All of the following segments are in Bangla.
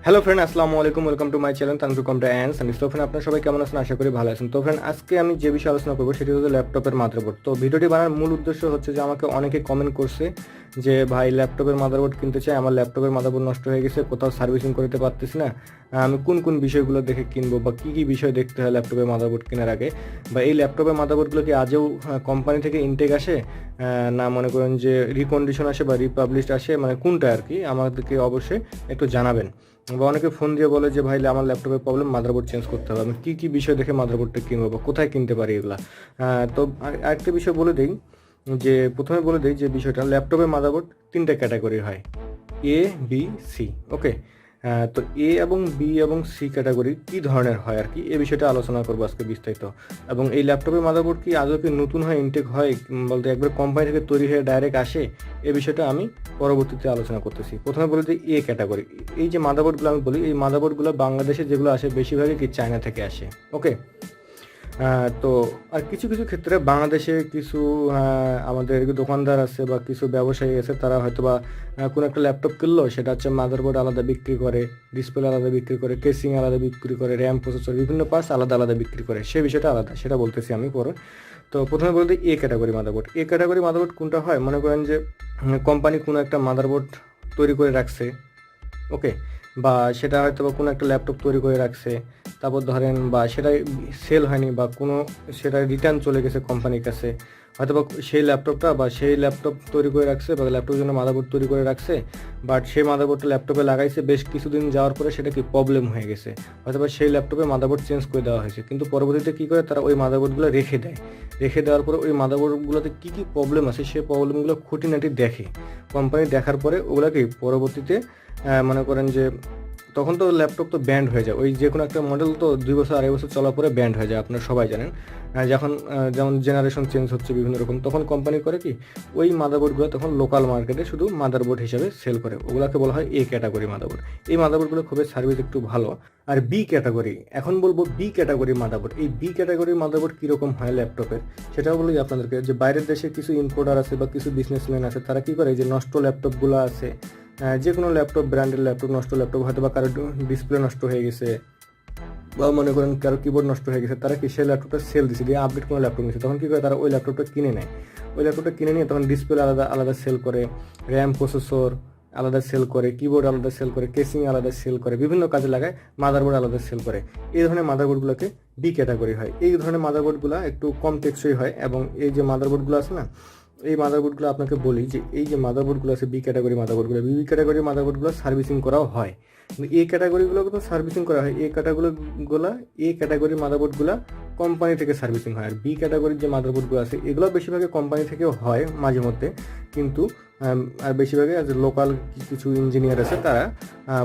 হ্যালো ফ্রেন্ড, আসসালামু আলাইকুম। Welcome to my channel Tanvir computer and service. তো ফ্রেন্ড, আপনারা সবাই কেমন আছেন? আশা করি ভালো আছেন। তো ফ্রেন্ড, আজকে আমি যে বিষয়ে আলোচনা করবো সেটি হচ্ছে ল্যাপটপের মাদারবোর্ড। তো ভিডিওটি বানানোর মূল উদ্দেশ্য হচ্ছে যে আমাকে অনেকে কমেন্ট করছে যে ভাই, ল্যাপটপের মাদারবোর্ড কিনতে চাই, আমার ল্যাপটপের মাদারবোর্ড নষ্ট হয়ে গেছে, কোথাও সার্ভিসিং করতে পারতেছি না, আমি কোন কোন বিষয়গুলো দেখে কিনবো বা কী কী বিষয় দেখতে হয় ল্যাপটপের মাদারবোর্ড কেনার আগে, বা এই ল্যাপটপের মাদারবোর্ডগুলো কি আজও কোম্পানি থেকে ইনটেক আসে, না মনে করেন যে রিকন্ডিশন আসে বা রিপাবলিশড আসে, মানে কোনটা আর কি, আমাদেরকে অবশ্যই একটু জানাবেন। বা অনেকে ফোন দিয়ে বলে যে ভাই, আমার ল্যাপটপের প্রবলেম, মাদারবোর্ড চেঞ্জ করতে হবে, আমি কী কী বিষয় দেখে মাদারবোর্ডটা কিনবো বা কোথায় কিনতে পারি এগুলা। তো আরেকটা বিষয় বলে দিই, যে প্রথমে বলে দিই যে বিষয়টা, ল্যাপটপের মাদারবোর্ড তিনটা ক্যাটাগরি হয়, এ, বি, সি। ওকে, তো এ এবং বি এবং সি ক্যাটাগরি কী ধরনের হয় আর কি, এই বিষয়টা আলোচনা করবো আজকে বিস্তারিত। এবং এই ল্যাপটপের মাদারবোর্ড কি আদৌ কি নতুন হয়, ইনটেক হয়, বলতে একবার কোম্পানি থেকে তৈরি হয়ে ডাইরেক্ট আসে, এই বিষয়টা আমি পরবর্তীতে আলোচনা করতেছি। প্রথমে বলে দিই এ ক্যাটাগরি। এই যে মাদারবোর্ডগুলো আমি বলি, এই মাদারবোর্ডগুলো বাংলাদেশে যেগুলো আসে বেশিরভাগই কি চায়না থেকে আসে। ওকে, তো আর কিছু কিছু ক্ষেত্রে বাংলাদেশে কিছু আমাদের দোকানদার আছে বা কিছু ব্যবসায়ী আছে, তারা হয়তো বা কোনো একটা ল্যাপটপ কিনলো, সেটা হচ্ছে মাদারবোর্ড আলাদা বিক্রি করে, ডিসপ্লে আলাদা বিক্রি করে, কেসিং আলাদা বিক্রি করে, র্যাম, প্রসেসর, বিভিন্ন পার্টস আলাদা আলাদা বিক্রি করে, সে বিষয়টা আলাদা, সেটা বলতেছি আমি পরে। তো প্রথমে বলতে A category motherboard. A category motherboard কোনটা হয়, মনে করেন যে কোম্পানি কোনো একটা মাদারবোর্ড তৈরি করে রাখছে, ওকে, বা সেটা হয়তো বা কোনো একটা ল্যাপটপ তৈরি করে রাখছে, তারপর ধরেন বা সেটা সেল হয়নি বা কোনো সেটা রিটার্ন চলে গেছে কোম্পানির কাছে, হয়তো বা সেই ল্যাপটপটা বা সেই ল্যাপটপ তৈরি করে রাখছে বা ল্যাপটপের জন্য মাদারবোর্ড তৈরি করে রাখছে, বাট সেই মাদারবোর্ডটা ল্যাপটপে লাগাইছে, বেশ কিছুদিন যাওয়ার পরে সেটা কি প্রবলেম হয়ে গেছে, হয়তো বা সেই ল্যাপটপে মাদারবোর্ড চেঞ্জ করে দেওয়া হয়েছে, কিন্তু পরবর্তীতে কী করে তারা ওই মাদারবোর্ডগুলো রেখে দেয়। রেখে দেওয়ার পরে ওই মাদারবোর্ডগুলোতে কী কী প্রবলেম আছে সেই প্রবলেমগুলো খুঁটিনাটি দেখে কোম্পানি, দেখার পরে ওগুলোকে পরবর্তীতে মনে করেন যে তখন তো ল্যাপটপ তো ব্যান্ড হয়ে যায়, ওই যে কোনো একটা মডেল তো 2 বছর 2.5 বছর চলার পরে ব্যান্ড হয়ে যায়, আপনারা সবাই জানেন। যখন যেমন জেনারেশন চেঞ্জ হচ্ছে বিভিন্ন রকম, তখন কোম্পানি করে কি ওই মাদারবোর্ডগুলো তখন লোকাল মার্কেটে শুধু মাদারবোর্ড হিসেবে সেল করে, ওগুলোকে বলা হয় এ ক্যাটাগরি মাদারবোর্ড। এই মাদারবোর্ডগুলো খুবই সার্ভিস একটু ভালো। আর বি ক্যাটাগরি, এখন বলবো বি ক্যাটাগরি মাদারবোর্ড। এই বি ক্যাটাগরি মাদারবোর্ড কীরকম হয় ল্যাপটপের, সেটাও বলি আপনাদেরকে। যে বাইরের দেশে কিছু ইম্পোর্টার আছে বা কিছু বিজনেসম্যান আছে, তারা কী করে, যে নষ্ট ল্যাপটপগুলো আছে, যে কোনো ল্যাপটপ, ব্র্যান্ডের ল্যাপটপ, নষ্ট ল্যাপটপ, হয়তো বা কারো ডিসপ্লে নষ্ট হয়ে গেছে বা মনে করেন কারো কিবোর্ড নষ্ট হয়ে গেছে, তারা কি সেই ল্যাপটপটা সেল দিচ্ছে, দিয়ে আপডেট কোনো ল্যাপটপ নিচ্ছে, তখন কী করে তারা ওই ল্যাপটপটা কিনে নেয়। ওই ল্যাপটপটা কিনে নিয়ে তখন ডিসপ্লে আলাদা আলাদা সেল করে, র্যাম, প্রসেসর আলাদা সেল করে, কিবোর্ড আলাদা সেল করে, কেসিং আলাদা সেল করে, বিভিন্ন কাজে লাগায়, মাদারবোর্ড আলাদা সেল করে। এই ধরনের মাদারবোর্ডগুলোকে বি ক্যাটাগরি হয়। এই ধরনের মাদারবোর্ডগুলো একটু কম টেকসই হয়। এবং এই যে মাদারবোর্ডগুলো আছে না, এই মাদারবোর্ডগুলো আপনাকে বলি যে এই যে মাদারবোর্ডগুলো আছে বি ক্যাটাগরি মাদারবোর্ডগুলো, বি ক্যাটাগরি মাদারবোর্ডগুলো সার্ভিসিং করাও হয়, কিন্তু এই ক্যাটাগরিগুলো কিন্তু সার্ভিসিং করা হয়, এই ক্যাটাগরি মাদারবোর্ডগুলো কোম্পানি থেকে সার্ভিসিং হয়। আর বি ক্যাটাগরির যে মাদারবোর্ডগুলো আছে এগুলো বেশিরভাগই কোম্পানি থেকেও হয় মাঝে মধ্যে, কিন্তু আর বেশিরভাগই লোকাল কিছু ইঞ্জিনিয়ার আছে, তারা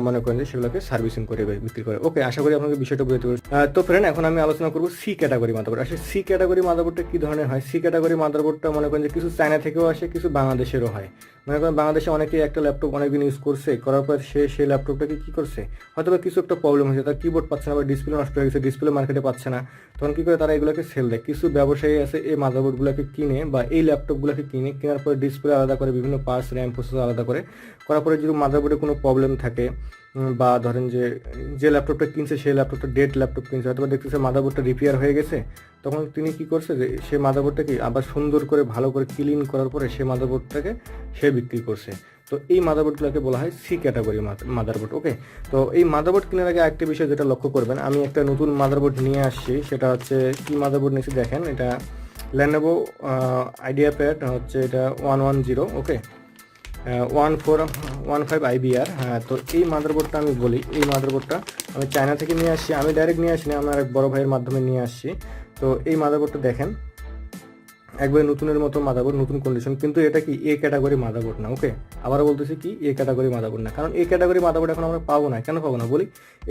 মনে করেন যে সেগুলোকে সার্ভিসিং করে বিক্রি করে। ওকে, আশা করি আপনাকে বিষয়টা বুঝতে পারছি। তো ফ্রেন্ড, এখন আমি আলোচনা করবো সি ক্যাটাগরি মাদারবোর্ড। আসলে সি ক্যাটাগরি মাদারবোর্ডটা কী ধরনের হয়? সি ক্যাটাগরি মাদারবোর্ডটা মনে করেন যে কিছু চায়না থেকেও আসে, কিছু বাংলাদেশেরও হয়। মনে করেন বাংলাদেশে অনেকেই একটা ল্যাপটপ অনেকদিন ইউজ করছে, করার পর সেই ল্যাপটপটাকে কী করছে, হয়তো বা কিছু একটা প্রবলেম হয়েছে, তার কিবোর্ড পাচ্ছে না বা ডিসপ্লে নষ্ট হয়ে গেছে, ডিসপ্লে মার্কেটে পাচ্ছে না, তখন কী করে তারা এগুলোকে সেল দেয়। কিছু ব্যবসায়ী আছে এই মাদারবোর্ডগুলোকে কিনে বা এই ল্যাপটপগুলোকে কিনে, কেনার পরে ডিসপ্লে আলাদা করে, বিভিন্ন পার্টস, র্যাম, প্রসেসর আলাদা করে, করার পরে যদি মাদারবোর্ডে কোনো প্রবলেম থাকে, বা ধরেন যে ল্যাপটপটা কিনছে সেই ল্যাপটপটা ডেড ল্যাপটপ কিনছে, হয়তো বা দেখতেছে মাদারবোর্ডটা রিপেয়ার হয়ে গেছে, তখন তিনি কি করছে যে সেই মাদারবোর্ডটাকে আবার সুন্দর করে ভালো করে ক্লিন করার পরে সেই মাদারবোর্ডটাকে সে বিক্রি করছে। তো এই মাদারবোর্ডগুলোকে বলা হয় সি ক্যাটাগরি মাদারবোর্ড। ওকে, তো এই মাদারবোর্ড কেনার আগে একটা বিষয় যেটা লক্ষ্য করবেন, আমি একটা নতুন মাদারবোর্ড নিয়ে আসছি, সেটা হচ্ছে কি মাদারবোর্ড নিয়েছি দেখেন, এটা ল্যানোভো আইডিয়া প্যাড হচ্ছে, এটা 110, ওকে, 1415 IBR। হ্যাঁ, তো এই মাদারবোর্ডটা আমি বলি, এই মাদারবোর্ডটা আমি চায়না থেকে নিয়ে আসছি, আমি ডাইরেক্ট নিয়ে আসিনি, আমার এক বড় ভাইয়ের মাধ্যমে নিয়ে আসছি। তো এই মাদারবোর্ডটা দেখেন, একবারে নতুনের মতো মাদারবোর্ড, নতুন কন্ডিশন, কিন্তু এটা কি এ ক্যাটাগরি মাদারবোর্ড না। ওকে, আবারও বলতেছি কি এ ক্যাটাগরি মাদারবোর্ড না, কারণ এ ক্যাটাগরি মাদারবোর্ড এখন আমরা পাবো না। কেন পাবো না বলি,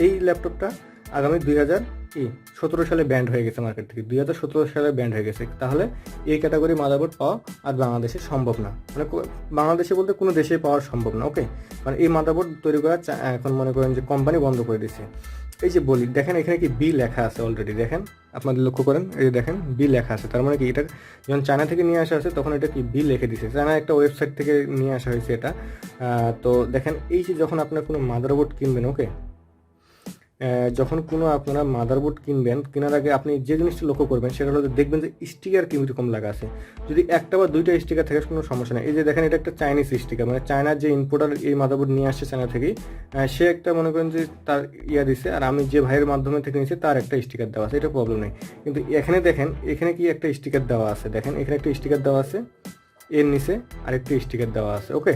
এই ল্যাপটপটা আগামী 2017 সালে ব্যান্ড হয়ে গেছে মার্কেট থেকে, 2017 সালে ব্যান্ড হয়ে গেছে, তাহলে এই ক্যাটাগরি মাদারবোর্ড পাওয়া আর বাংলাদেশে সম্ভব না, মানে বাংলাদেশে বলতে কোনো দেশে পাওয়া সম্ভব না। ওকে, কারণ এই মাদারবোর্ড তৈরি করা এখন মনে করেন যে কোম্পানি বন্ধ করে দিচ্ছে। এই যে বলি দেখেন, এখানে কি বি লেখা আছে অলরেডি, দেখেন আপনাদের লক্ষ্য করেন, এই যে দেখেন বি লেখা আছে, তার মানে কি এটা যখন চায়না থেকে নিয়ে আসা আছে তখন এটা কি বি লিখে দিছে, চায়না একটা ওয়েবসাইট থেকে নিয়ে আসা হয়েছে এটা। তো দেখেন, এই যে যখন আপনার কোনো মাদারবোর্ড কিনবেন, ওকে, যখন কোনো আপনারা মাদারবোর্ড কিনবেন, কেনার আগে আপনি যে জিনিসটা লক্ষ্য করবেন সেটা হলো দেখবেন যে স্টিকার কীরকম লাগা আছে। যদি একটা বা দুইটা স্টিকার থাকে কোনো সমস্যা নেই। এই যে দেখেন, এটা একটা চাইনিজ স্টিকার, মানে চায়নার যে ইম্পোর্টার এই মাদারবোর্ড নিয়ে আসছে চায়না থেকেই, সে একটা মনে করেন যে তার দিছে, আর আমি যে ভাইয়ের মাধ্যমে থেকে নিয়েছি তার একটা স্টিকার দেওয়া আছে, এটা প্রবলেম নেই। কিন্তু এখানে দেখেন, এখানে কি একটা স্টিকার দেওয়া আছে, দেখেন এখানে একটা স্টিকার দেওয়া আছে, এর নিচে আরেকটা স্টিকার দেওয়া আছে। ওকে,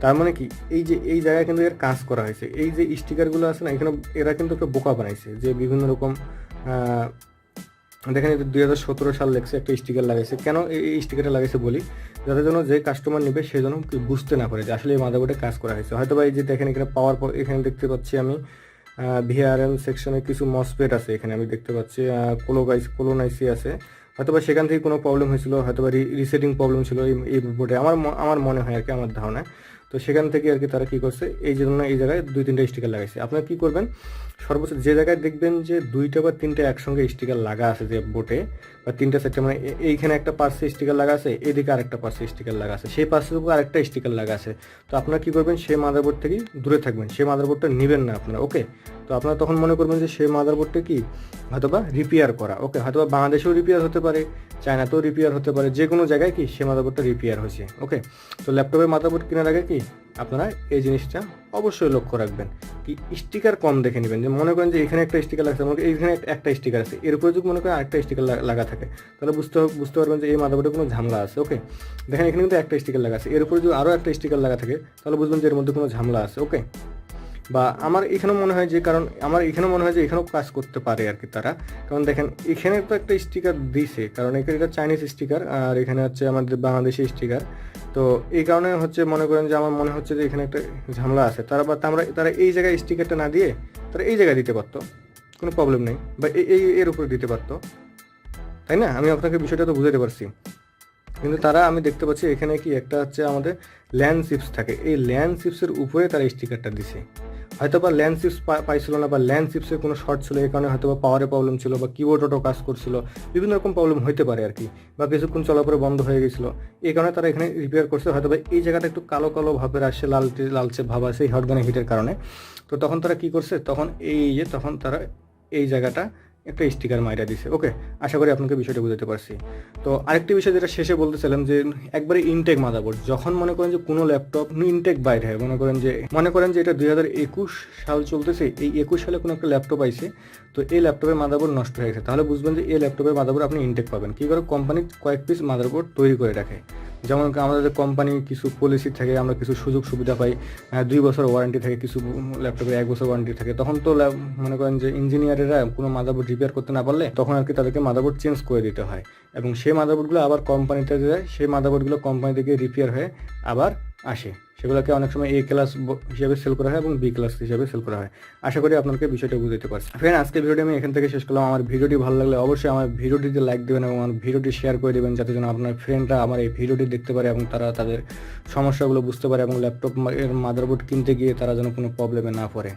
তার মানে কি, এই যে এই জায়গায় কিন্তু এর কাজ করা হয়েছে। এই যে স্টিকারগুলো আছে না, এখানে এরা কিন্তু একটা বোকা বানাইছে, যে বিভিন্ন রকম দেখেন 2017 সাল লেগছে একটা স্টিকার লাগাইছে। কেন এই স্টিকারটা লাগাইছে বলি, যাতে যেন যে কাস্টমার নেবে সে যেন বুঝতে না পারে যে আসলে এই মাদারবোর্ডে কাজ করা হয়েছে। হয়তো বা এই যে দেখেন এখানে পাওয়ার, এখানে দেখতে পাচ্ছি আমি ভিআরএল সেকশনে কিছু মসফেট আছে, এখানে আমি দেখতে পাচ্ছি কোলোনাইসি আছে। হয়তো বা সেখান থেকে কোনো প্রবলেম হয়েছিল, হয়তো বা রিসেটিং প্রবলেম ছিল এই বোর্ডে, আমার মনে হয় আর কি, আমার ধারণা। তো সেখান থেকে আর কি তারা কী করছে, এই জন্য এই জায়গায় 2-3টা স্টিকার লাগাইছে। আপনারা কী করবেন, সর্বোচ্চ যে জায়গায় দেখবেন যে 2টা বা 3টা একসঙ্গে স্টিকার লাগা আছে যে বোর্ডে, বা 3টা 4টা, মানে এইখানে একটা পার্সে স্টিকার লাগা আছে, এদিকে আরেকটা পার্সে স্টিকার লাগা আছে, সেই পার্সের উপর আরেকটা স্টিকার লাগা আছে। তো আপনারা কী করবেন, সেই মাদারবোর্ড থেকে দূরে থাকবেন, সেই মাদারবোর্ডটা নেবেন না আপনারা। ওকে, তো আপনারা তখন মনে করবেন যে সেই মাদারবোর্ডটা কি হয়তোবা রিপেয়ার করা। ওকে, হয়তোবা বাংলাদেশেও রিপেয়ার হতে পারে, চায়নাতেও রিপেয়ার হতে পারে, যে কোনো জায়গায় কি সে মাদারবোর্ডটা রিপেয়ার হয়েছে। ওকে, তো ল্যাপটপের মাদারবোর্ড কেনার আগে কি আপনারা এই জিনিসটা অবশ্যই লক্ষ্য রাখবেন, কি স্টিকার কম দেখে নেবেন। যে মনে করেন যে এখানে একটা স্টিকার লাগছে, মনে করেন এইখানে একটা স্টিকার আছে, এর উপরে যদি মনে করেন আরেকটা স্টিকার লাগা থাকে, তাহলে বুঝতে পারবেন যে এই মাদারবোর্ডে কোনো ঝামেলা আছে। ওকে, দেখেন এখানে কিন্তু একটা স্টিকার লাগা আছে, এর উপরে যদি আরও একটা স্টিকার লাগা থাকে, তাহলে বুঝবেন যে এর মধ্যে কোনো ঝামেলা আছে। ওকে, বা আমার এখানেও মনে হয় যে, কারণ আমার এখানেও মনে হয় যে এখানেও কাজ করতে পারে আর কি তারা, কারণ দেখেন এখানে তো একটা স্টিকার দিছে, কারণ এখানে এটা চাইনিজ স্টিকার, আর এখানে হচ্ছে আমাদের বাংলাদেশি স্টিকার। তো এই কারণে হচ্ছে মনে করেন যে আমার মনে হচ্ছে যে এখানে একটা ঝামেলা আছে। তারা এই জায়গায় স্টিকারটা না দিয়ে তারা এই জায়গায় দিতে পারতো, কোনো প্রবলেম নেই, বা এর উপরে দিতে পারতো, তাই না? আমি আপনাকে বিষয়টা তো বুঝাতে পারছি। কিন্তু তারা, আমি দেখতে পাচ্ছি এখানে কি একটা হচ্ছে আমাদের ল্যান্ড চিপস থাকে, এই ল্যান্ড চিপসের উপরে তারা স্টিকারটা দিছে। হয়তো বা ল্যান্ড চিপস পাইছিল না, বা ল্যান্ড চিপসের কোনো শর্ট ছিল, এই কারণে হয়তো বা পাওয়ারে প্রবলেম ছিল, বা কিবোর্ড অটো কাজ করছিল, বিভিন্ন রকম প্রবলেম হতে পারে আর কি, বা কিছুক্ষণ চলার পরে বন্ধ হয়ে গেছিলো, এই কারণে তারা এখানে রিপেয়ার করছে। হয়তো বা এই জায়গাটা একটু কালো কালো ভাবের আসে, লালচে ভাব আসে এই হটগানের হিটের কারণে। তো তখন তারা কি করছে, তখন তারা এই জায়গাটা একটা স্টিকার মাইরা দিছে। ওকে, আশা করি আপনাকে বিষয়টা বুঝতে পারছি। তো আরেকটি বিষয় যেটা শেষে বলতেছিলাম, যে একবারে ইনটেক মাদারবোর্ড, যখন মনে করেন যে কোনো ল্যাপটপ ইনটেক বাইরে হয়, মনে করেন যে এটা 2021 সাল চলতেছে, এই 21 সালে কোনো একটা ল্যাপটপ আইছে, তো এই ল্যাপটপের মাদারবোর্ড নষ্ট হয়ে গেছে, তাহলে বুঝবেন যে এই ল্যাপটপের মাদারবোর্ড আপনি ইনটেক পাবেন। কী করে, কোম্পানি কয়েক পিস মাদারবোর্ড তৈরি করে রাখে। যেমন আমাদের কোম্পানি কিছু পলিসি থাকে, আমরা কিছু সুযোগ সুবিধা পাই, 2 বছর ওয়ারেন্টি থাকে, কিছু ল্যাপটপে 1 বছর ওয়ারেন্টি থাকে। তখন তো মনে করেন যে ইঞ্জিনিয়ারেরা কোনো মাদারবোর্ড রিপেয়ার করতে না পারলে তখন আর কি তাদেরকে মাদারবোর্ড চেঞ্জ করে দিতে হয়, এবং সেই মাদারবোর্ডগুলো আবার কোম্পানিতে যায়, সেই মাদারবোর্ডগুলো কোম্পানি থেকে রিপেয়ার হয়ে আবার আসে, সেগুলোকে অনেক সময় A ক্লাস হিসেবে সেল করা হয় এবং B ক্লাস হিসেবে সেল করা হয়। আশা করি আপনাকে বিষয়টা বুঝতে পারছি। ফ্রেন্ড, আজকে ভিডিওটি আমি এখান থেকে শেষ করলাম। আমার ভিডিওটি ভালো লাগলে অবশ্যই আমার ভিডিওটিতে লাইক দেবেন এবং আমার ভিডিওটি শেয়ার করে দেবেন, যাতে যেন আপনার ফ্রেন্ডরা আমার এই ভিডিওটি দেখতে পারে এবং তারা তাদের সমস্যাগুলো বুঝতে পারে, এবং ল্যাপটপ এর মাদারবোর্ড কিনতে গিয়ে তারা যেন কোনো প্রবলেমে না পড়ে।